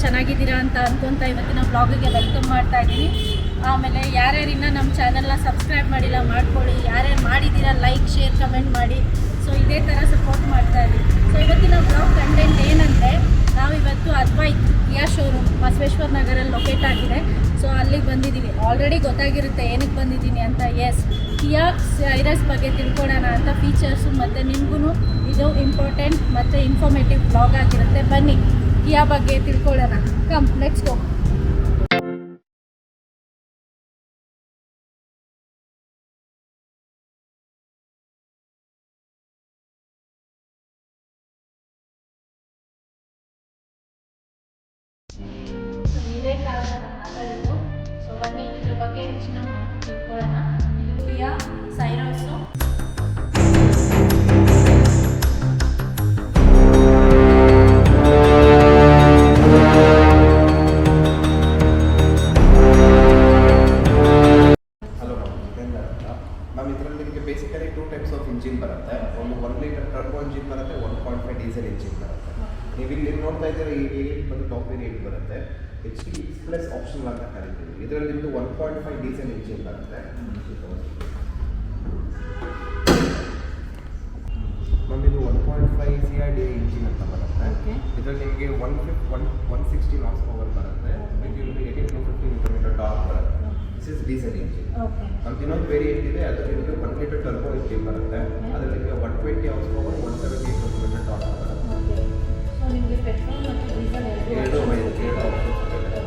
ಚೆನ್ನಾಗಿದ್ದೀರಾ ಅಂತ ಅನ್ಕೊಂತ ಇವತ್ತಿನ ಬ್ಲಾಗಿಗೆ ವೆಲ್ಕಮ್ ಮಾಡ್ತಾ ಇದ್ದೀನಿ. ಆಮೇಲೆ ಯಾರ್ಯಾರು ಇನ್ನೂ ನಮ್ಮ ಚಾನಲ್ನ ಸಬ್ಸ್ಕ್ರೈಬ್ ಮಾಡಿಲ್ಲ ಮಾಡ್ಕೊಳ್ಳಿ, ಯಾರ್ಯಾರು ಮಾಡಿದ್ದೀರಾ ಲೈಕ್ ಶೇರ್ ಕಮೆಂಟ್ ಮಾಡಿ. ಸೊ ಇದೇ ಥರ ಸಪೋರ್ಟ್ ಮಾಡ್ತಾ ಇದ್ದೀವಿ. ಸೊ ಇವತ್ತಿನ ಬ್ಲಾಗ್ ಕಂಟೆಂಟ್ ಏನಂದರೆ, ನಾವಿವತ್ತು ಅದ್ವೈತ್ ಕಿಯಾ ಶೋರೂಮ್ ಬಸವೇಶ್ವರ ನಗರಲ್ಲಿ ಲೊಕೇಟ್ ಆಗಿದೆ. ಸೊ ಅಲ್ಲಿಗೆ ಬಂದಿದ್ದೀವಿ. ಆಲ್ರೆಡಿ ಗೊತ್ತಾಗಿರುತ್ತೆ ಏನಕ್ಕೆ ಬಂದಿದ್ದೀನಿ ಅಂತ. ಎಸ್, ಕಿಯಾ ಸೈರಸ್ ಬಗ್ಗೆ ತಿಳ್ಕೊಳ್ಳೋಣ ಅಂತ. ಫೀಚರ್ಸು ಮತ್ತು ನಿಮಗೂ ಇದು ಇಂಪಾರ್ಟೆಂಟ್ ಮತ್ತು ಇನ್ಫಾರ್ಮೇಟಿವ್ ಬ್ಲಾಗ್ ಆಗಿರುತ್ತೆ. ಬನ್ನಿ ಕಿಯಾ ಬಗ್ಗೆ ತಿಳ್ಕೊಳ್ಳೋಣ. Come let's go. ಇದೇ ಕಾರಣ ನಾನು ಮಾತಾಡಿದ್ದು. ಸೊ ಬನ್ನಿ ಇದ್ರ ಬಗ್ಗೆ ಹೆಚ್ಚಿನ ತಿಳ್ಕೊಳ್ಳೋಣ. ಇದು ಕಿಯಾ ಸೈರಸ್ಸು. ಬೇಸಿಕಲಿ 2 ಟೈಪ್ಸ್ ಆಫ್ ಇಂಜಿನ್ ಬರುತ್ತೆ. ಒಂದು 1 ಲೀಟರ್ ಟರ್ಬೋ ಇಂಜಿನ್ ಬರುತ್ತೆ, 1.5 ಡೀಸೆಲ್ ಇಂಜಿನ್ ಬರುತ್ತೆ. ನೀವು ಇಲ್ಲಿ ನೋಡ್ತಾ ಇದ್ದೀರಾ, ಈ ವೇರಿಯಂಟ್ ಬಂದು ಟಾಪ್ ವೇರಿಯಂಟ್ ಬರುತ್ತೆ. HP ಪ್ಲಸ್ ಆಪ್ಷನ್ ಅಂತ ಕರಿತೀವಿ. ಇದರಲ್ಲಿ ನಿಮ್ಮದು 1.5 ಡೀಸೆಲ್ ಇಂಜಿನ್ ಬರುತ್ತೆ. ನಮ್ಮದು 1.5 CRD ಇಂಜಿನ್ ಅಂತ ಬರುತ್ತೆ. ಇದರಲ್ಲಿ ನಿಮಗೆ 160 ನಾಟ್ಸ್ ಪವರ್ ಬರುತ್ತೆ. ವಿತ್ 18 to 50 ನ್ಯೂಟನ್ ಟಾರ್ಕ್ ಬರುತ್ತೆ. This is diesel engine. ನಮ್ದು ಇನ್ನೊಂದು ವೇರಿಯಂಟ್ ಇದೆ, ಅದರಲ್ಲಿ ನಿಮಗೆ 1 ಲೀಟರ್ ಟರ್ಬೋ ಇಂಜಿನ್ ಬರುತ್ತೆ. ಅದರಲ್ಲಿ ನಿಮಗೆ 120 ಹಾರ್ಸ್ ಪವರ್, 170 ನ್ಯೂಟನ್ ಟಾರ್ಕ್ ಬರುತ್ತೆ. ಸೊ ನಿಮಗೆ ಪೆಟ್ರೋಲ್ ಮತ್ತು ಡೀಸೆಲ್ ಎರಡು ಆಪ್ಷನ್ಸ್ ಇದೆ.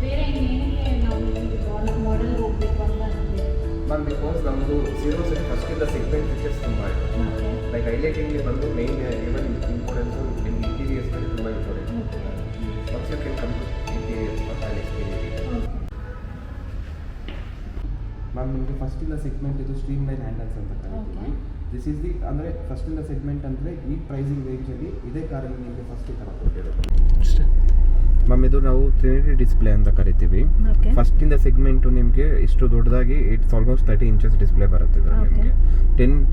ಬೇರೆ ಇನ್ನೇನಕ್ಕೆ ನಾವು ಮಾಡೆಲ್ ಹೋಗಬೇಕು ಅಂತ ಅಂದ್ವಿ ಮ್ಯಾಮ್, ಬಿಕಾಸ್ ನಮ್ಮದು ಸೀರೋಸಲ್ಲಿ ಫಸ್ಟಿಂದ ಸೆಗ್ಮೆಂಟ್ ಫೀಚರ್ಸ್ ತುಂಬ ಇದೆ. ಲೈಕ್ ಹೈಲೈಟಿಂಗ್ ಬಂದು ಮೇನ್ ಈವನ್ ಇಂಪಾರ್ಟೆನ್ಸು ನಿಮ್ಗೆ ಇಂಟೀರಿಯರ್ಸ್ ಮೇಲೆ ತುಂಬ important. Once you can come to interiors and experience. Ma'am, ನಿಮಗೆ ಫಸ್ಟಿಂದ ಸೆಗ್ಮೆಂಟ್ ಇದು ಸ್ಟ್ರೀಮ್ ಲೈನ್ ಹ್ಯಾಂಡಲ್ಸ್ ಅಂತ ಕರಿತೀವಿ. ದಿಸ್ ಈಸ್ ದಿ ಅಂದರೆ ಫಸ್ಟಿಂದ ಸೆಗ್ಮೆಂಟ್ ಅಂದರೆ ಈ ಪ್ರೈಸಿಂಗ್ ರೇಂಜಲ್ಲಿ ಇದೇ ಕಾರಲ್ಲಿ ನಿಮಗೆ ಫಸ್ಟ್ ಈ ಥರ ಕೊಟ್ಟಿರೋದು. ಮ್ಯಾಮ್, ಇದು ನಾವು ಟ್ರಿನಿಟಿ ಡಿಸ್ಪ್ಲೇ ಅಂತ ಕರಿತೀವಿ. ಫಸ್ಟಿಂದ ಸೆಗ್ಮೆಂಟು ನಿಮಗೆ ಇಷ್ಟು ದೊಡ್ಡದಾಗಿ ಇಟ್ಸ್ ಆಲ್ಮೋಸ್ಟ್ 30 ಇಂಚಸ್ ಡಿಸ್ಪ್ಲೇ ಬರುತ್ತೆ. ಇದರಲ್ಲಿ ನಿಮಗೆ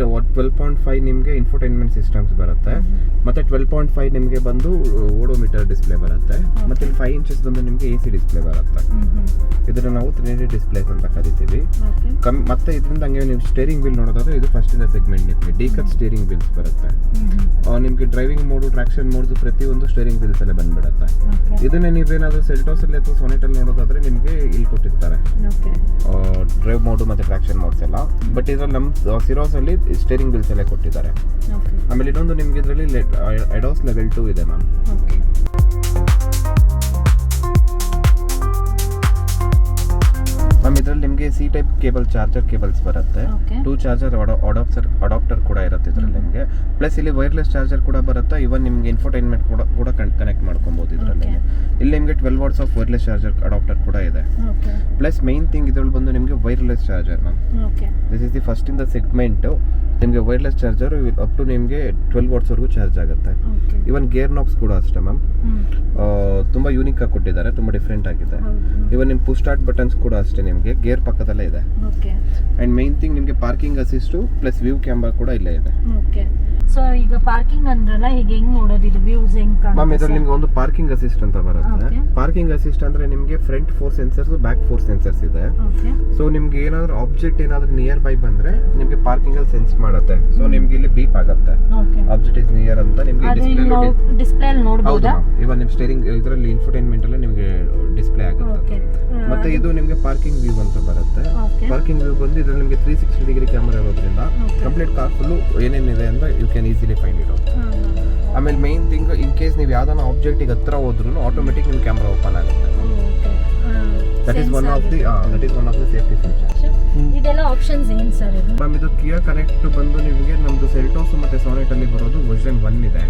12.5 ನಿಮಗೆ ಇನ್ಫೋಟೈನ್ಮೆಂಟ್ ಸಿಸ್ಟಮ್ಸ್ ಬರುತ್ತೆ. ಮತ್ತು 12.5 ನಿಮಗೆ ಬಂದು ಓಡೋಮೀಟರ್ ಡಿಸ್ಪ್ಲೇ ಬರುತ್ತೆ. ಮತ್ತು 5 ಇಂಚಸ್ ಬಂದು ನಿಮಗೆ AC ಡಿಸ್ಪ್ಲೇ ಬರುತ್ತೆ. ಇದನ್ನು ನಾವು ಟ್ರಿನಿಟಿ ಡಿಸ್ಪ್ಲೇಸ್ ಅಂತ ಕರಿತೀವಿ. ಮತ್ತು ಇದರಿಂದ ಹಂಗೆ ನೀವು ಸ್ಟೇರಿಂಗ್ ವೀಲ್ ನೋಡೋದಾದ್ರೆ ಇದು ಫಸ್ಟಿಂದ ಸೆಗ್ಮೆಂಟ್ ನಿಮಗೆ ಡಿಕಟ್ ಸ್ಟೇರಿಂಗ್ ವೀಲ್ಸ್ ಬರುತ್ತೆ. ನಿಮಗೆ ಡ್ರೈವಿಂಗ್ ಮೋಡು, ಟ್ರಾಕ್ಷನ್ ಮೋಡ್ಸ್ ಪ್ರತಿಯೊಂದು ಸ್ಟೇರಿಂಗ್ ವೀಲ್ಸ್ ಅಲ್ಲೇ ಬಂದ್ಬಿಡುತ್ತೆ. ಇದನ್ನೇ ನೀವೇನಾದರೂ ಸೆಲ್ಟೋಸಲ್ಲಿ ಅಥವಾ ಸೊನೆಟಲ್ಲಿ ನೋಡೋದಾದ್ರೆ ನಿಮಗೆ ಇಲ್ಲಿ ಕೊಟ್ಟಿರ್ತಾರೆ ಡ್ರೈವ್ ಮೋಡು ಮತ್ತು ಟ್ರಾಕ್ಷನ್ ಮೋಡ್ಸ್ ಎಲ್ಲ. ಬಟ್ ಇದರಲ್ಲಿ ನಮ್ಮ ಸಿರೋಸಲ್ಲಿ ಸ್ಟೇರಿಂಗ್ ವೀಲ್ಸ್ ಎಲ್ಲ ಕೊಟ್ಟಿದ್ದಾರೆ. ಆಮೇಲೆ ಇನ್ನೊಂದು ನಿಮಗೆ ಇದರಲ್ಲಿ ADAS ಲೆವೆಲ್ 2 ಇದೆ ಮ್ಯಾಮ್. ಮ್ಯಾಮ್, ಇದರಲ್ಲಿ ನಿಮಗೆ C type cable charger cables ಬರುತ್ತೆ. 2 ಚಾರ್ಜರ್ ಅಡಾಪ್ಟರ್ ಕೂಡ ಇರುತ್ತೆ ಇದರಲ್ಲಿ ನಿಮಗೆ. ಪ್ಲಸ್ ಇಲ್ಲಿ ವೈರ್ಲೆಸ್ ಚಾರ್ಜರ್ ಕೂಡ ಬರುತ್ತೆ. ಇವನ್ ನಿಮಗೆ ಇನ್ಫೋಟೈನ್ಮೆಂಟ್ ಕೂಡ ಕನೆಕ್ಟ್ ಮಾಡ್ಕೊಬೋದು ಇದರಲ್ಲಿ. ಇಲ್ಲಿ ನಿಮಗೆ 12 what's of wireless charger adapter ಕೂಡ ಇದೆ. ಪ್ಲಸ್ ಮೇನ್ ಥಿಂಗ್ ಇದರಲ್ಲಿ ಬಂದು ನಿಮಗೆ wireless charger ma'am. This is the first in the segment. ನಿಮಗೆ ವೈರ್ಲೆಸ್ ಚಾರ್ಜರ್ ಅಪ್ ಟು ನಿಮಗೆ 12 ವಾಟ್ಸ್ವರೆಗೂ ಚಾರ್ಜ್ ಆಗುತ್ತೆ. ಇವನ್ ಗೇರ್ ನಾಬ್ಸ್ ಕೂಡ ಅಷ್ಟೇ ಮ್ಯಾಮ್, ತುಂಬ ಯೂನಿಕ್ ಆಗಿ ಕೊಟ್ಟಿದ್ದಾರೆ, ತುಂಬ ಡಿಫ್ರೆಂಟ್ ಆಗಿದೆ. ಇವನ್ ನಿಮ್ಮ ಪುಷ್ ಸ್ಟಾರ್ಟ್ ಬಟನ್ಸ್ ಕೂಡ ಅಷ್ಟೇ ನಿಮಗೆ ಗೇರ್ ಪಕ್ಕದಲ್ಲೇ ಇದೆ. ಆ್ಯಂಡ್ ಮೇನ್ ಥಿಂಗ್ ನಿಮಗೆ parking assist plus view camera ಕೂಡ ಇಲ್ಲೇ ಇದೆ. ಸೊ ಈಗ ಪಾರ್ಕಿಂಗ್ ಅಂದ್ರಲ್ಲ, ಈಗ ಹೆಂಗ್ ನೋಡೋದು ಇದು ವ್ಯೂಸ್ ಹೆಂಗ್ ಕಾಣುತ್ತೆ? ಮ್ಯಾಮ್, ಇದರಲ್ಲಿ ನಿಮ್ಗೆ ಒಂದು ಪಾರ್ಕಿಂಗ್ ಅಸಿಸ್ಟ್ ಅಂತ ಬರುತ್ತೆ. ಪಾರ್ಕಿಂಗ್ ಅಸಿಸ್ಟ್ ಅಂದ್ರೆ ನಿಮಗೆ ಫ್ರಂಟ್ 4 ಸೆನ್ಸರ್ಸ್, ಬ್ಯಾಕ್ 4 ಸೆನ್ಸರ್ಸ್ ಇದೆ. ಸೊ ನಿಮ್ಗೆ ಏನಾದ್ರು ಆಬ್ಜೆಕ್ಟ್ ಏನಾದ್ರು ನಿಯರ್ ಬೈ ಬಂದ್ರೆ ನಿಮಗೆ ಪಾರ್ಕಿಂಗ್ ಅಲ್ಲಿ ಸೆನ್ಸ್ ಮಾಡುತ್ತೆ. ಸೊ ನಿಮ್ಗೆ ಇಲ್ಲಿ ಬೀಪ್ ಆಗುತ್ತೆ, ಆಬ್ಜೆಕ್ಟ್ ಇಸ್ ನಿಯರ್ ಅಂತ ನಿಮ್ಗೆ ಡಿಸ್ಪ್ಲೇ ಅಲ್ಲಿ ನೋಡಬಹುದಾ? ಇವಾಗ ನಿಮ್ ಸ್ಟೇರಿಂಗ್ ಇದರಲ್ಲಿ ಇನ್ಫೋಟೈನ್ಮೆಂಟ್ ಅಲ್ಲಿ ನಿಮಗೆ ಡಿಸ್ಪ್ಲೇ ಆಗುತ್ತೆ. ಮತ್ತೆ ಇದು ನಿಮಗೆ ಪಾರ್ಕಿಂಗ್ ವ್ಯೂ ಅಂತ ಬರುತ್ತೆ. ಪಾರ್ಕಿಂಗ್ ವ್ಯೂ ಬಂದು ಇದರಲ್ಲಿ ನಿಮಗೆ 360 ಡಿಗ್ರಿ ಕ್ಯಾಮೆರಾ ಇರೋದ್ರಿಂದ ಕಂಪ್ಲೀಟ್ ಕಾರ್ ಫುಲ್ ಏನೇನಿದೆ ಅಂತ you can easily find it out. ಆಮೇಲೆ ಮೇನ್ ಥಿಂಗ್, ಇನ್ ಕೇಸ್ ನೀವು ಯಾವ್ದಾನ ಆಬ್ಜೆಕ್ಟಿಗೆ ಹತ್ರ ಹೋದ್ರೂ ಆಟೋಮೆಟಿಕ್ ನಿಮ್ಮ ಕ್ಯಾಮ್ರಾ ಓಪನ್ ಆಗುತ್ತೆ. That is one of the safety features. ಇದೆಲ್ಲ ಆಪ್ಷನ್ಸ್ ಏನು ಸರ್ ಇದು? ಮ್ಯಾಮ್, ಇದು ಕಿಯಾ ಕನೆಕ್ಟ್ ಬಂದು ನಿಮಗೆ ನಮ್ದು ಸೆಲ್ಟೋಸ್ ಮತ್ತೆ ಸೊನೆಟ್ ಅಲ್ಲಿ ಬರೋದು ವರ್ಷನ್ 1 ಇದೆ.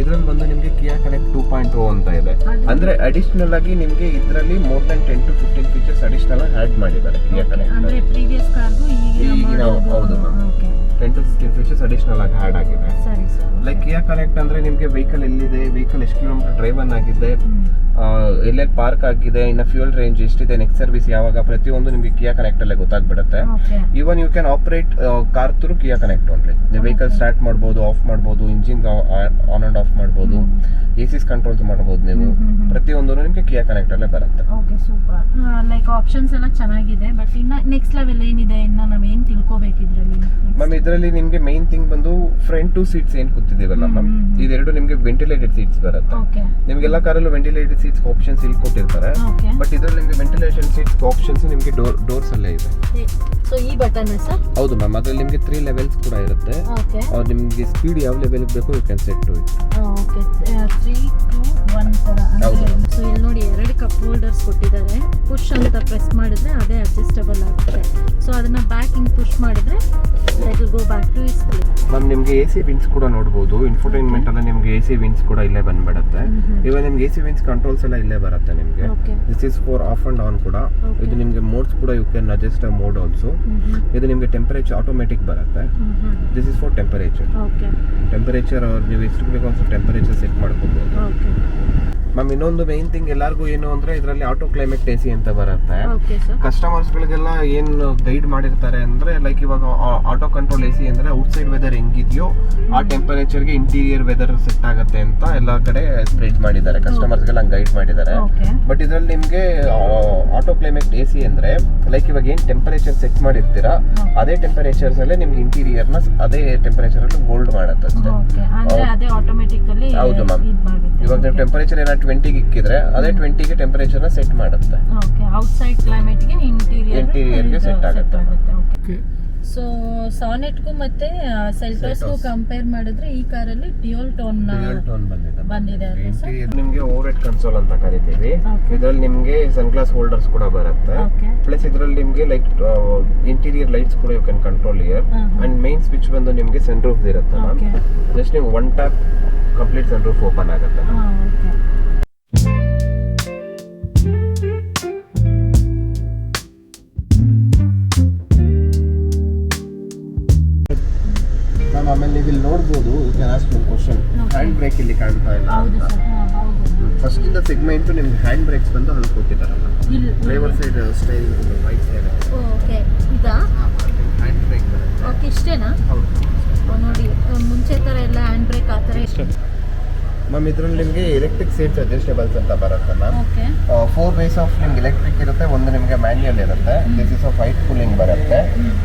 ಇದರಲ್ಲಿ ಬಂದು ನಿಮಗೆ ಕಿಯಾ ಕನೆಕ್ಟ್ 2.0 ಅಂತ ಇದೆ. ಅಂದ್ರೆ ಅಡಿಷನಲ್ ಆಗಿ ನಿಮಗೆ ಇದರಲ್ಲಿ more than 10 to 15 features additional ಆಗಿ ಆಡ್ ಮಾಡಿದ್ದಾರೆ ಕಿಯಾ ಕನೆಕ್ಟ್. ಅಂದ್ರೆ ಪ್ರೀವಿಯಸ್ ಕಾರ್ಗೂ ಈಗ ಹೌದು ಮ್ಯಾಮ್, 10 to 15 ಫೀಚರ್ಸ್ ಅಡಿಷನಲ್ ಆಗಿ ಆಡ್ ಆಗಿದೆ. ಲೈಕ್ ಕಿಯಾ ಕನೆಕ್ಟ್ ಅಂದ್ರೆ ನಿಮಗೆ ವೆಹಿಕಲ್ ಎಲ್ಲಿದೆ, ವೆಹಿಕಲ್ ಎಷ್ಟು ಕಿಲೋಮೀಟರ್ ಡ್ರೈವ್ ಆಗಿದೆ, ಎಲ್ಲೆಲ್ಲಿ ಪಾರ್ಕ್ ಆಗಿದೆ, ಇನ್ನು ಫ್ಯೂಲ್ ರೇಂಜ್ ಎಷ್ಟಿದೆ, ನೆಕ್ಸ್ಟ್ ಸರ್ವಿಸ್ ಯಾವಾಗ, ಪ್ರತಿಯೊಂದು ನಿಮಗೆ ಕಿಯಾ ಕನೆಕ್ಟ್ ಅಲ್ಲೇ ಗೊತ್ತಾಗ್ಬಿಡುತ್ತೆ. Even you can operate car through Kia connect only. ನೀವು ವೆಹಿಕಲ್ ಸ್ಟಾರ್ಟ್ ಮಾಡ್ಬೋದು, ಆಫ್ ಮಾಡ್ಬೋದು, ಇಂಜಿನ್ ಆನ್ ಅಂಡ್ ಆಫ್ ಮಾಡ್ಬೋದು, ಎಸಿಸ್ ಕಂಟ್ರೋಲ್ಸ್ ಮಾಡ್ಬೋದು. ನೀವು ಪ್ರತಿಯೊಂದು ನಿಮಗೆ ಕಿಯಾ ಕನೆಕ್ಟಲ್ಲೇ ಬರುತ್ತೆ. Okay super. ಲೈಕ್ ಆಪ್ಷನ್ಸ್ ಎಲ್ಲ ಚೆನ್ನಾಗಿದೆ, ಬಟ್ ಇನ್ನು ನೆಕ್ಸ್ಟ್ ಲೆವೆಲ್ ಏನಿದೆ, ಇನ್ನು ನಾವು ಏನು ತಿಳ್ಕೊಬೇಕು ಇದರಲ್ಲಿ? ಮ್ಯಾಮ್ ಇದರಲ್ಲಿ ನಿಮಗೆ ಮೈನ್ ಥಿಂಗ್ ಬಂದು ಫ್ರಂಟ್ ಟು ಸೀಟ್ಸ್ ಏನು ಕೂತಿದ್ದೀವಲ್ಲ ಮ್ಯಾಮ್, ಇದೆರಡು ನಿಮಗೆ ವೆಂಟಿಲೇಟೆಡ್ ಸೀಟ್ಸ್ ಬರುತ್ತೆ. ಓಕೆ. ನಿಮಗೆಲ್ಲ ಕಾರಲ್ಲೂ ವೆಂಟಿಲೇಟೆಡ್ ಸೀಟ್ಸ್ ಆಪ್ಷನ್ಸ್ ಇಲ್ಲಿ ಕೊಟ್ಟಿರ್ತಾರೆ, ಓಕೆ. ಬಟ್ ಇದರಲ್ಲಿ ನಿಮಗೆ ವೆಂಟಿಲೇಷನ್ ಸೀಟ್ಸ್ ಆಪ್ಷನ್ಸ್ ನಿಮಗೆ ಡೋರ್ಸ್ ಅಲ್ಲೇ ಇದೆ. ಸೊ ಈ ಬಟನ್ ಸರ್? ಹೌದು ಮ್ಯಾಮ್, ಅದರಲ್ಲಿ ನಿಮಗೆ 3 ಲೆವೆಲ್ಸ್ ಕೂಡ ಇರುತ್ತೆ. ಓಕೆ. ಅವ್ರು ನಿಮಗೆ ಸ್ಪೀಡ್ ಯಾವ ಲೆವೆಲ್ ಬೇಕು you can set to it. Okay. 3, 2, 1 ತರ. ಸೊ ಇಲ್ಲಿ ನೋಡಿ 2 ಕಪ್ ಹೋಲ್ಡರ್ಸ್ ಕೊಟ್ಟಿದ್ದಾರೆ. ಪುಷ್ ಅಂತ ಪ್ರೆಸ್ ಮಾಡಿದ್ರೆ ಅದೇ ಅಡ್ಜಸ್ಟಬಲ್ ಆಗುತ್ತೆ. ಸೊ ಅದನ್ನ ಬ್ಯಾಕ್ ಹಿಂಗ್ ಪುಷ್ ಮಾಡಿದ್ರೆ it will go back to its place. Ma'am ನಿಮಗೆ AC ವಿಂಡ್ಸ್ ಕೂಡ ನೋಡಬಹುದು. ಇನ್ಫೋಟೈನ್ಮೆಂಟ್ ಅಲ್ಲ ನಿಮಗೆ AC ವಿಂಡ್ಸ್ ಕೂಡ ಇಲ್ಲೇ ಬಂದ್ಬಿಡುತ್ತೆ. ಇವಾಗ ನಿಮ್ಗೆ AC ವಿಂಡ್ಸ್ ಕಂಟ್ರೋಲ್ಸ್ ಎಲ್ಲ ಇಲ್ಲೇ ಬರುತ್ತೆ ನಿಮಗೆ. This is for off and on ಕೂಡ. ಇದು ನಿಮಗೆ ಮೋಡ್ಸ್ ಕೂಡ you can adjust a mode also. ಇದು ನಿಮಗೆ ಟೆಂಪರೇಚರ್ ಆಟೋಮೆಟಿಕ್ ಬರುತ್ತೆ. This is for temperature. Temperature ನೀವು ಎಷ್ಟು ಬೇಕೋ ಅಷ್ಟು ಟೆಂಪರೇಚರ್ ಸೆಟ್ ಮಾಡ್ಕೋಬಹುದು. ಮ್ಯಾಮ್ ಇನ್ನೊಂದು ಮೇನ್ ಥಿಂಗ್ ಎಲ್ಲರಿಗೂ ಏನು ಅಂದ್ರೆ ಇದರಲ್ಲಿ ಆಟೋ ಕ್ಲೈಮೇಟ್ AC ಅಂತ ಬರುತ್ತೆ. ಕಸ್ಟಮರ್ಸ್ಗಳಿಗೆಲ್ಲ ಏನು ಗೈಡ್ ಮಾಡಿರ್ತಾರೆ ಅಂದ್ರೆ ಲೈಕ್ ಇವಾಗ ಆಟೋ ಕಂಟ್ರೋಲ್ AC ಅಂದ್ರೆ ಔಟ್ಸೈಡ್ ವೆದರ್ ಹೆಂಗಿದೆಯೋ ಆ ಟೆಂಪರೇಚರ್ಗೆ ಇಂಟೀರಿಯರ್ ವೆದರ್ ಸೆಟ್ ಆಗುತ್ತೆ ಅಂತ ಎಲ್ಲ ಕಡೆ ಸ್ಪ್ರೆಡ್ ಮಾಡಿದ್ದಾರೆ, ಕಸ್ಟಮರ್ಸ್ಗೆಲ್ಲ ಗೈಡ್ ಮಾಡಿದ್ದಾರೆ. ಬಟ್ ಇದರಲ್ಲಿ ನಿಮಗೆ ಆಟೋ ಕ್ಲೈಮೇಟ್ AC ಅಂದ್ರೆ ಲೈಕ್ ಇವಾಗ ಏನು ಟೆಂಪರೇಚರ್ ಸೆಟ್ ಮಾಡಿರ್ತೀರಾ ಅದೇ ಟೆಂಪರೇಚರ್ಸ್ ಅಲ್ಲೇ ನಿಮ್ಗೆ ಇಂಟೀರಿಯರ್ನ ಅದೇ ಟೆಂಪರೇಚರ್ ಅಲ್ಲಿ ಹೋಲ್ಡ್ ಮಾಡುತ್ತೆ ಅಷ್ಟೇ. ಹೌದು ಮ್ಯಾಮ್, ಇವಾಗ ನೀವು ಟೆಂಪರೇಚರ್ ಏನಾದ್ರು 20 ಇಕ್ಕಿದ್ರೆ ಅದೇ 20ಗೆ ಟೆಂಪರೇಚರ್ನ ಸೆಟ್ ಮಾಡುತ್ತೆ. ಓಕೆ. ಔಟ್ಸೈಡ್ ಕ್ಲೈಮೇಟ್ಗೆ ಇಂಟೀರಿಯರ್ಗೆ ಸೆಟ್ ಆಗುತ್ತೆ. ಓಕೆ. ಸೊ ಸಾನೆಟ್ಗೂ ಮತ್ತೆ ಸೆಲ್ಟೋಸ್ಗೂ ಕಂಪೇರ್ ಮಾಡಿದ್ರೆ ಈ ಕಾರಲ್ಲಿ ಡ್ಯುಯಲ್ ಟೋನ್ ಬಂದಿದೆ. ನಿಮಗೆ ಓವರ್ ಹೆಡ್ ಕನ್ಸೋಲ್ ಅಂತ ಕರಿತೀವಿ. ಇದರಲ್ಲಿ ನಿಮಗೆ ಸನ್ಗ್ಲಾಸ್ ಹೋಲ್ಡರ್ಸ್ ಕೂಡ ಬರುತ್ತೆ. ಪ್ಲಸ್ ಇದರಲ್ಲಿ ನಿಮಗೆ ಲೈಕ್ ಇಂಟೀರಿಯರ್ ಲೈಟ್ಸ್ ಕೂಡ you can control here. And main switch ಬಂದು ನಿಮಗೆ ಸನ್ ರೂಫ್ ಇರುತ್ತೆ ಮ್ಯಾಮ್. ಜಸ್ಟ್ ನೀವು 1 tap complete sunroof open ಆಗುತ್ತೆ. ಆಮೇಲೆ ನೀವು ಇಲ್ಲಿ ನೋಡ್ಬೋದು, you can ask one question. Handbrake ಇಲ್ಲಿ ಕಾಣ್ತಾ ಇಲ್ಲ ಅಂತ. ಫಸ್ಟ್ ಇಂದ ಸೆಗ್ಮೆಂಟ್ ನಿಮ್ಗೆ ಹ್ಯಾಂಡ್ ಬ್ರೇಕ್ಸ್ ಬಂದು ಅಲ್ಲಿ ಕೊಟ್ಟಿದ್ದಾರಲ್ಲ, driver side style right side. Okay. ಇದಾ ಹ್ಯಾಂಡ್ ಬ್ರೇಕ್ ಬರುತ್ತೆ. ಓಕೆ, ಇಷ್ಟೇನಾ? ಹೌದು ನೋಡಿ, ಮುಂಚೆ ಥರ ಎಲ್ಲ ಹ್ಯಾಂಡ್ ಬ್ರೇಕ್ ಆ ಥರ ಇಷ್ಟ. ಮ್ಯಾಮ್ ಇದರಲ್ಲಿ ನಿಮಗೆ ಎಲೆಕ್ಟ್ರಿಕ್ ಸೀಟ್ಸ್ ಅಡ್ಜಸ್ಟೇಬಲ್ಸ್ ಅಂತ ಬರುತ್ತೆ ಮ್ಯಾಮ್. ಓಕೆ. 4 ವೇಸ್ ಆಫ್ ನಿಮ್ಗೆ ಎಲೆಕ್ಟ್ರಿಕ್ ಇರುತ್ತೆ, ಒಂದು ನಿಮಗೆ ಮ್ಯಾನ್ಯಲ್ ಇರುತ್ತೆ. This is of white cooling ಬರುತ್ತೆ.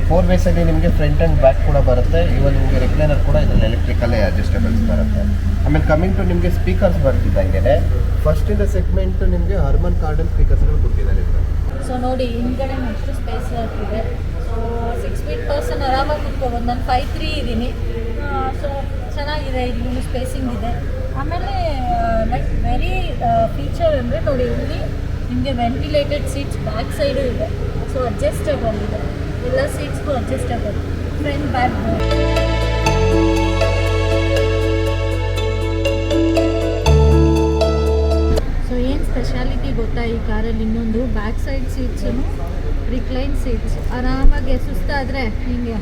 4 ವೇಸಲ್ಲಿ ನಿಮಗೆ ಫ್ರಂಟ್ ಆ್ಯಂಡ್ ಬ್ಯಾಕ್ ಕೂಡ ಬರುತ್ತೆ. ಇವನ್ ನಿಮಗೆ ರೆಕ್ಲೈನರ್ ಕೂಡ ಇದರಲ್ಲಿ ಎಲೆಕ್ಟ್ರಿಕಲ್ಲೇ ಅಡ್ಜಸ್ಟೇಬಲ್ಸ್ ಬರುತ್ತೆ. ಆಮೇಲೆ ಕಮಿಂಗ್ ಟು ನಿಮಗೆ ಸ್ಪೀಕರ್ಸ್ ಬರ್ತಿದ್ದಂಗೆ ಫಸ್ಟ್ ಇಂದ ಸೆಗ್ಮೆಂಟ್ ನಿಮಗೆ ಹರ್ಮನ್ ಕಾರ್ಡನ್ ಸ್ಪೀಕರ್ಸ್ಗಳು ಕೊಟ್ಟಿದ್ದಾರೆ ಇದರಲ್ಲಿ. ಸೊ ನೋಡಿ ಹಿಂದ್ಗಡೆ ಎಷ್ಟು ಸ್ಪೇಸ್ ಇದೆ. ಸೊ 6 ಫೀಟ್ ಪರ್ಸನ್ ಆರಾಮಾಗಿ ಕುತ್ಕೋಬೋದು. ನಾನು 5'3" ಇದ್ದೀನಿ. ಸೊ ಚೆನ್ನಾಗಿದೆ, ಇಲ್ಲಿ ಸ್ಪೇಸಿಂಗ್ ಇದೆ. ಆಮೇಲೆ ಲೈಕ್ ವೆರಿ ಫೀಚರ್ ಅಂದರೆ ನೋಡಿ, ಇಲ್ಲಿ ನಿಮಗೆ ವೆಂಟಿಲೇಟೆಡ್ ಸೀಟ್ಸ್ ಬ್ಯಾಕ್ ಸೈಡು ಇದೆ. ಸೊ ಅಡ್ಜಸ್ಟಬಲ್ ಇದೆ, ಎಲ್ಲ ಸೀಟ್ಸ್ಗೂ ಅಡ್ಜಸ್ಟಬಲ್. ಫ್ರಂಟ್ ಬ್ಯಾಕ್ ಸೊ ಏನು ಸ್ಪೆಷಾಲಿಟಿ ಗೊತ್ತಾ ಈ ಕಾರಲ್ಲಿ? ಇನ್ನೊಂದು back side seats recline seats. ಆರಾಮಾಗಿ ಸುಸ್ತಾದರೆ ಹಿಂಗೆ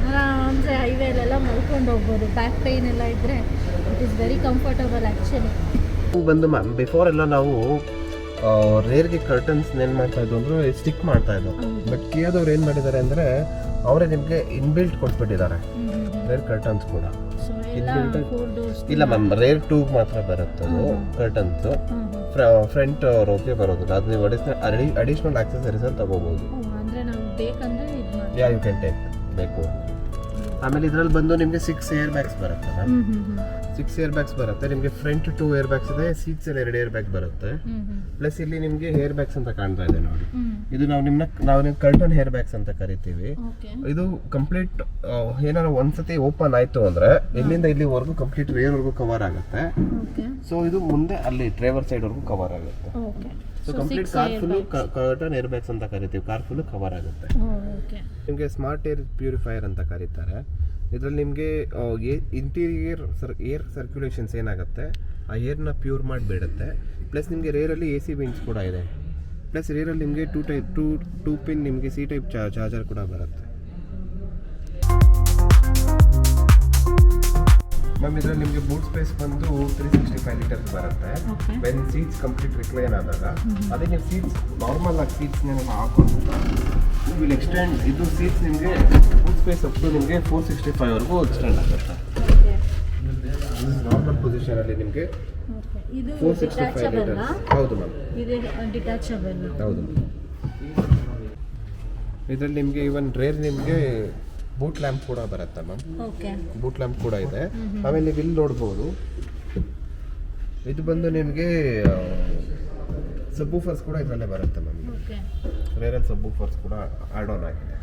ಆರಾಮ್ಸೆ ಹೈವೇಲೆಲ್ಲ ಮಲ್ಕೊಂಡು ಹೋಗ್ಬೋದು. ಬ್ಯಾಕ್ ಪೇಯ್ನ್ ಎಲ್ಲ ಇದ್ದರೆ it is very comfortable actually. ಬಂದು ಮ್ಯಾಮ್ ಬಿಫೋರ್ ಎಲ್ಲ ನಾವು ರೇರ್ಗೆ ಕರ್ಟನ್ಸ್ ಏನು ಮಾಡ್ತಾ ಇದ್ವು ಅಂದರೆ ಸ್ಟಿಕ್ ಮಾಡ್ತಾ ಇದ್ವು. ಬಟ್ ಕಿಯಾದವ್ರು ಏನು ಮಾಡಿದ್ದಾರೆ ಅಂದರೆ ಅವರೇ ನಿಮಗೆ ಇನ್ಬಿಲ್ಟ್ ಕೊಟ್ಬಿಟ್ಟಿದ್ದಾರೆ ರೇರ್ ಕರ್ಟನ್ಸ್ ಕೂಡ. ಇಲ್ಲ ಮ್ಯಾಮ್, ರೇರ್ 2 ಮಾತ್ರ ಬರುತ್ತೆ ಅದು ಕರ್ಟನ್ಸು. ಫ್ರಂಟ್ ರೋಗೆ ಬರೋದಿಲ್ಲ. ಅದು ನೀವು ಅಡಿಷ್ನಲ್ ಆಕ್ಸೆಸರೀಸ್ ಅಲ್ಲಿ ತಗೋಬಹುದು. ಯು ಕ್ಯಾನ್ ಟೇಕ್ ಬೇಕು. ಆಮೇಲೆ ಇದರಲ್ಲಿ ಬಂದು ನಿಮಗೆ 6 ಏರ್ ಬ್ಯಾಗ್ಸ್ ಬರುತ್ತೆ ಮ್ಯಾಮ್. 6 ಏರ್ ಬ್ಯಾಗ್ಸ್ ಬರುತ್ತೆ ನಿಮಗೆ. ಫ್ರಂಟ್ 2 ಏರ್ ಬ್ಯಾಗ್ಸ್ ಇದೆ, ಸೀಟ್ಸ್ ಅಲ್ಲಿ 2 ಏರ್ ಬ್ಯಾಗ್ ಬರುತ್ತೆ. ಪ್ಲಸ್ ಇಲ್ಲಿ ನಿಮಗೆ ಹೇರ್ ಬ್ಯಾಗ್ಸ್ ಅಂತ ಕಾಣ್ತಾ ಇದೆ ನೋಡಿ. ಇದು ನಾವು ಕರ್ಟನ್ ಹೇರ್ ಬ್ಯಾಗ್ಸ್ ಅಂತ ಕರಿತೀವಿ. ಇದು ಕಂಪ್ಲೀಟ್ ಏನಾದ್ರು ಒಂದ್ಸತಿ ಓಪನ್ ಆಯ್ತು ಅಂದ್ರೆ ಇಲ್ಲಿಂದ ಇಲ್ಲಿವರೆಗೂ ಕಂಪ್ಲೀಟ್ ರೇರ್ ವರ್ಗೂ ಕವರ್ ಆಗುತ್ತೆ. ಸೊ ಇದು ಮುಂದೆ ಅಲ್ಲಿ ಡ್ರೈವರ್ ಸೈಡ್ ವರ್ಗೂ ಕವರ್ ಆಗುತ್ತೆ. So complete car full curtain air bags ಅಂತ ಕರಿತೀವಿ. ಕಾರ್ ಫುಲ್ ಕವರ್ ಆಗುತ್ತೆ. ನಿಮಗೆ ಸ್ಮಾರ್ಟ್ ಏರ್ ಪ್ಯೂರಿಫೈಯರ್ ಅಂತ ಕರೀತಾರೆ. ಇದರಲ್ಲಿ ನಿಮಗೆ ಇಂಟೀರಿಯರ್ ಏರ್ ಸರ್ಕ್ಯುಲೇಷನ್ಸ್ ಏನಾಗುತ್ತೆ ಆ ಏರ್ನ ಪ್ಯೂರ್ ಮಾಡಿ ಬಿಡುತ್ತೆ. ಪ್ಲಸ್ ನಿಮಗೆ ರೇರಲ್ಲಿ AC ವಿಂಡ್ಸ್ ಕೂಡ ಇದೆ. ಪ್ಲಸ್ ರೇರಲ್ಲಿ ನಿಮಗೆ 2 ಪಿನ್ ನಿಮಗೆ C ಟೈಪ್ ಚಾರ್ಜರ್ ಕೂಡ ಬರುತ್ತೆ ಮ್ಯಾಮ್. ಇದರಲ್ಲಿ ನಿಮಗೆ ಬೂಟ್ ಸ್ಪೇಸ್ ಬಂದು 365 ಲೀಟರ್ಸ್ ಬರುತ್ತೆ. ವೆನ್ ಸೀಟ್ಸ್ ಕಂಪ್ಲೀಟ್ ರಿಕ್ಲೈನ್ ಆದಾಗ ಅದೇ ನೀವು ಸೀಟ್ಸ್ ನಾರ್ಮಲ್ ಆಗಿ ಸೀಟ್ಸ್ನ ಹಾಕೊಂಡು ವಿಲ್ ಎಕ್ಸ್ಟೆಂಡ್. ಇದು ಸೀಟ್ಸ್ ನಿಮಗೆ ಬೂಟ್ ಸ್ಪೇಸ್ ಅಪ್ ಟು ನಿಮಗೆ 465 ವರೆಗೂ ಎಕ್ಸ್ಟೆಂಡ್ ಆಗುತ್ತೆ. ನಾರ್ಮಲ್ ಪೊಸಿಷನಲ್ಲಿ ನಿಮಗೆ ಇದು 465 ಡಿಟ್ಯಾಚಬಲ್ ಲೀಟರ್ಸ್. ಹೌದು ಮ್ಯಾಮ್, ಇದೆ ಡಿಟ್ಯಾಚಬಲ್. ಹೌದು. ಇದರಲ್ಲಿ ನಿಮಗೆ ಇವನ್ ರೇರ್ ನಿಮಗೆ ಬೂಟ್ ಲ್ಯಾಂಪ್ ಕೂಡ ಬರುತ್ತೆ ಮ್ಯಾಮ್. ಓಕೆ. ಬೂಟ್ ಲ್ಯಾಂಪ್ ಕೂಡ ಇದೆ. ಆಮೇಲೆ ನೀವು ಇಲ್ಲಿ ನೋಡ್ಬೋದು, ಇದು ಬಂದು ನಿಮಗೆ ಸಬ್ಬೂಫರ್ಸ್ ಕೂಡ ಇದರಲ್ಲೇ ಬರುತ್ತೆ ಮ್ಯಾಮ್. ಓಕೆ. ರೇರಲ್ಲಿ ಸಬ್ಬೂಫರ್ಸ್ ಕೂಡ ಆ್ಯಡ್ ಆನ್ ಆಗಿದೆ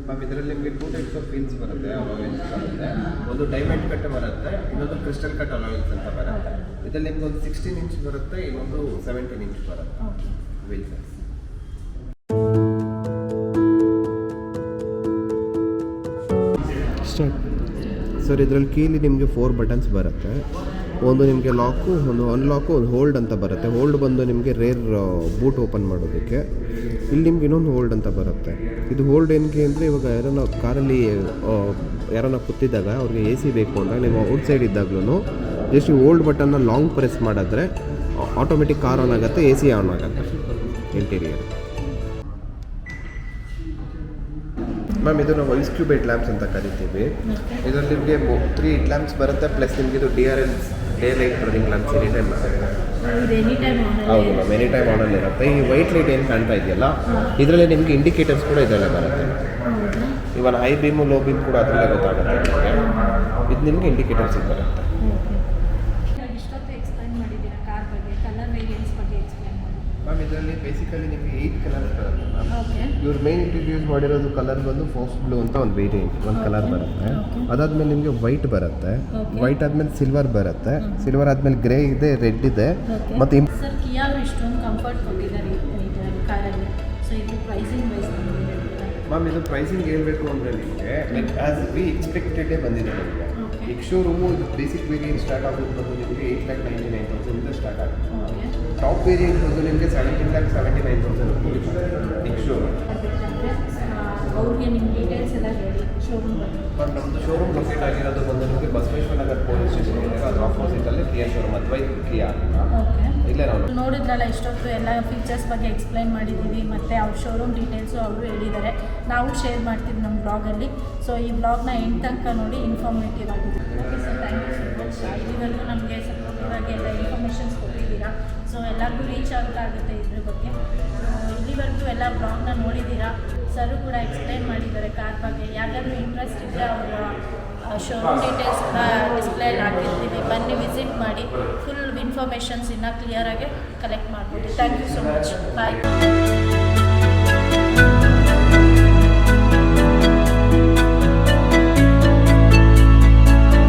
ಮ್ಯಾಮ್. ಇದರಲ್ಲಿ ನಿಮಗೆ 2 ಟೈಪ್ಸ್ ಆಫ್ ವೀಲ್ಸ್ ಬರುತ್ತೆ, ಅಲಾಯ್ಸ್ ಬರುತ್ತೆ. ಒಂದು ಡೈಮಂಡ್ ಕಟ್ ಬರುತ್ತೆ, ಇನ್ನೊಂದು ಕ್ರಿಸ್ಟಲ್ ಕಟ್ ಅಲಾಯ್ಸ್ ಅಂತ ಬರುತ್ತೆ. ಇದರಲ್ಲಿ ನಿಮ್ಗೆ ಒಂದು 16 ಇಂಚ್ ಬರುತ್ತೆ, ಇನ್ನೊಂದು 17 ಇಂಚ್ ಬರುತ್ತೆ ವೀಲ್ಸ್. ಸರ್ ಇದರಲ್ಲಿ ಕೀಲಿ ನಿಮಗೆ 4 ಬಟನ್ಸ್ ಬರುತ್ತೆ. ಒಂದು ನಿಮಗೆ ಲಾಕು, ಒಂದು ಅನ್ಲಾಕು, ಒಂದು ಹೋಲ್ಡ್ ಅಂತ ಬರುತ್ತೆ. ಹೋಲ್ಡ್ ಬಂದು ನಿಮಗೆ ರೇರ್ ಬೂಟ್ ಓಪನ್ ಮಾಡೋದಕ್ಕೆ. ಇಲ್ಲಿ ನಿಮ್ಗೆ ಇನ್ನೊಂದು ಹೋಲ್ಡ್ ಅಂತ ಬರುತ್ತೆ. ಇದು ಹೋಲ್ಡ್ ಏನಕ್ಕೆ ಅಂದರೆ ಇವಾಗ ಯಾರನ್ನ ಕಾರಲ್ಲಿ ಯಾರನ್ನ ಕೂತಿದ್ದಾಗ ಅವ್ರಿಗೆ AC ಬೇಕು ಅಂದರೆ ನೀವು ಔಟ್ ಸೈಡ್ ಇದ್ದಾಗ್ಲೂ ಜಸ್ಟ್ ಹೋಲ್ಡ್ ಬಟನ್ನ ಲಾಂಗ್ ಪ್ರೆಸ್ ಮಾಡಿದ್ರೆ ಆಟೋಮೆಟಿಕ್ ಕಾರ್ ಆನ್ ಆಗುತ್ತೆ, AC ಆನ್ ಆಗುತ್ತೆ ಇಂಟೀರಿಯರ್. ಮ್ಯಾಮ್ ಇದು ನಾವು ಐಸ್ ಕ್ಯೂಬೈಟ್ ಲ್ಯಾಂಪ್ಸ್ ಅಂತ ಕರಿತೀವಿ. ಇದರಲ್ಲಿ ನಿಮಗೆ 3 ಲ್ಯಾಂಪ್ಸ್ ಬರುತ್ತೆ, ಪ್ಲಸ್ ನಿಮಗೆ ಇದು DRL day light running lamps any time ಬರುತ್ತೆ. ಹೌದು ಮ್ಯಾಮ್, ಎನಿ ಟೈಮ್ ಆನಲ್ಲಿ ಇರುತ್ತೆ. ಈ ವೈಟ್ ಲೈಟ್ ಏನು ಕಾಣ್ತಾ ಇದೆಯಲ್ಲ, ಇದರಲ್ಲಿ ನಿಮಗೆ ಇಂಡಿಕೇಟರ್ಸ್ ಕೂಡ ಇದರಲ್ಲೇ ಬರುತ್ತೆ. ಇವನ್ ಹೈ ಬೀಮು ಲೋ ಬೀಮ್ ಕೂಡ ಅದರಲ್ಲೇ ಗೊತ್ತಾಗುತ್ತೆ ನಿಮಗೆ. ಇದು ನಿಮಗೆ ಇಂಡಿಕೇಟರ್ಸ್ ಬರುತ್ತೆ. ಮ್ಯಾಮ್ ಇದರಲ್ಲಿ ಬೇಸಿಕಲಿ ನಿಮಗೆ 8 ಕಲರ್ಸ್ ಬರುತ್ತೆ ಮ್ಯಾಮ್. ಇವ್ರು ಮೇನ್ ಇಂಟ್ರೊಡ್ಯೂಸ್ ಮಾಡಿರೋದು ಕಲರ್ ಬಂದು ಫಾಸ್ಟ್ ಬ್ಲೂ ಅಂತ ಒಂದು ವೇರಿಯಂಟ್, ಒಂದು ಕಲರ್ ಬರುತ್ತೆ. ಅದಾದ್ಮೇಲೆ ನಿಮಗೆ ವೈಟ್ ಬರುತ್ತೆ, ವೈಟ್ ಆದ್ಮೇಲೆ ಸಿಲ್ವರ್ ಬರುತ್ತೆ, ಸಿಲ್ವರ್ ಆದ್ಮೇಲೆ ಗ್ರೇ ಇದೆ, ರೆಡ್ ಇದೆ. ಮತ್ತು ಸರ್ ಕಿಯಾ ಇಷ್ಟೊಂದು ಕಂಫರ್ಟ್ ಕೊಟ್ಟಿದ್ದಾರೆ ಕಾರಲ್ಲಿ. ಸೊ ಇದು ಪ್ರೈಸಿಂಗ್ ವೈಸ್ ಮ್ಯಾಮ್ ಇದು ಪ್ರೈಸಿಂಗ್ ಹೇಳ್ಬೇಕು ಅಂದರೆ ನಿಮಗೆ ಲೈಕ್ ಆಸ್ ವಿ ಎಕ್ಸ್ಪೆಕ್ಟೆಡೇ ಬಂದಿದೆ ನಿಮಗೆ. ಈಗ ಶೋರೂಮು ಇದು ಬೇಸಿಕ್ ವೇರಿಯಂಟ್ ಸ್ಟಾರ್ಟ್ ಆಗೋದು ಬಂದು ನಿಮಗೆ 8,99,000 ಸ್ಟಾರ್ಟ್ ಆಗುತ್ತೆ. ಟಾಪ್ ವೇರಿಯಂಟ್ ಬಂದು ನಿಮಗೆ 17,79,000 ಈಗ ಶೋರೂಮ್. ಅವ್ರಿಗೆ ನಿಮ್ಮ ಡೀಟೇಲ್ಸ್ ಎಲ್ಲ ಹೇಳಿ ಶೋರೂಮ್ ಬಟ್ ನಮ್ಮದು ಶೋರೂಮ್ ಲೊಕೇಟ್ ಆಗಿರೋದು ಬಂದು ನಿಮಗೆ ಬಸವೇಶ್ವರ ನಗರ ಪೊಲೀಸ್ ಸ್ಟೇಷನ್ ಇದೆ, ಅದ್ರ ಆಪೋಸಿಟಲ್ಲಿ ಕಿಯಾ ಶೋರೂಮ್ ಅಥವಾ ಕಿಯಾ ಇಲ್ಲೇ ನಾವು ನೋಡಿದ್ರಲ್ಲ. ಇಷ್ಟೊತ್ತು ಎಲ್ಲ ಫೀಚರ್ಸ್ ಬಗ್ಗೆ ಎಕ್ಸ್ಪ್ಲೈನ್ ಮಾಡಿದ್ದೀವಿ, ಮತ್ತು ಅವ್ರ ಶೋರೂಮ್ ಡೀಟೇಲ್ಸು ಅವರು ಹೇಳಿದ್ದಾರೆ. ನಾವು ಶೇರ್ ಮಾಡ್ತೀವಿ ನಮ್ಮ ಬ್ಲಾಗಲ್ಲಿ. ಸೊ ಈ ಬ್ಲಾಗ್ನ ಎಂಡ್ ತನಕ ನೋಡಿ, ಇನ್ಫಾರ್ಮೇಟಿವ್ ಆಗಿದೆ. Okay sir, thank you so much. ಇಲ್ಲಿವರೆಗೂ ನಮಗೆ ಸಪೋರ್ಟಿವ್ ಆಗಿ ಎಲ್ಲ ಇನ್ಫಾರ್ಮೇಷನ್ಸ್ ಕೊಟ್ಟಿದ್ದೀರಾ. ಸೊ ಎಲ್ಲರಿಗೂ ರೀಚ್ ಆಗುತ್ತೆ ಇದ್ರ ಬಗ್ಗೆ. ಇಲ್ಲಿವರೆಗೂ ಎಲ್ಲ ಬ್ಲಾಗ್ನ ನೋಡಿದ್ದೀರಾ. ಸರು ಕೂಡ ಎಕ್ಸ್ಪ್ಲೈನ್ ಮಾಡಿದ್ದಾರೆ ಕಾರ್ ಬಗ್ಗೆ. ಯಾರಿಗಾದ್ರೂ ಇಂಟ್ರೆಸ್ಟ್ ಇದ್ದರೆ ಅವರ ಶೋರೂಮ್ ಡೀಟೇಲ್ಸ್ ಕೂಡ ಡಿಸ್ಪ್ಲೇಲಿ ಹಾಕಿರ್ತೀವಿ, ಬನ್ನಿ ವಿಸಿಟ್ ಮಾಡಿ. ಫುಲ್ ಇನ್ಫಾರ್ಮೇಷನ್ಸ್ ಇನ್ನೂ ಕ್ಲಿಯರಾಗಿ ಕಲೆಕ್ಟ್ ಮಾಡ್ಬೋದು. Thank you so much. Bye.